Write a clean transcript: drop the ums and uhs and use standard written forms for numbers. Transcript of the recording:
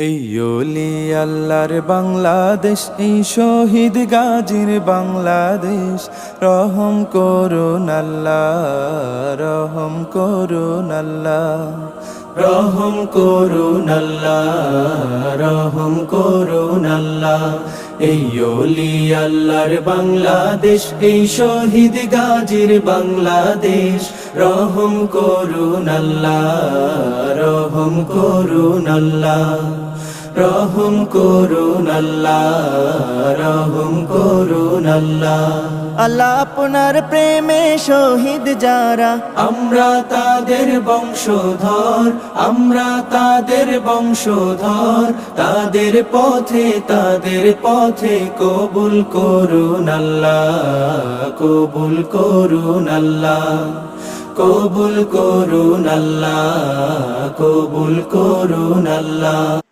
এই ওলি আল্লাহর বাংলাদেশ, এই শহীদ গাজীর বাংলাদেশ। রহম করুন আল্লাহ, রহম করুন আল্লাহ, রহম করুন আল্লাহ, রহম করুন আল্লাহ। এই ওলি আল্লাহর বাংলাদেশ, এই শহীদ গাজীর বাংলাদেশ। রহম করুন আল্লাহ, রহম করুন আল্লাহ, রহম করুন আল্লাহ, রহম করুন আল্লাহ। আল্লাহ আপনার প্রেমে শহীদ যারা, আমরা তাদের বংশধর, আমরা তাদের বংশধর। তাদের পথে কবুল করুন আল্লাহ, কবুল করুন আল্লাহ, কবুল করুন আল্লাহ, কবুল করুন আল্লাহ।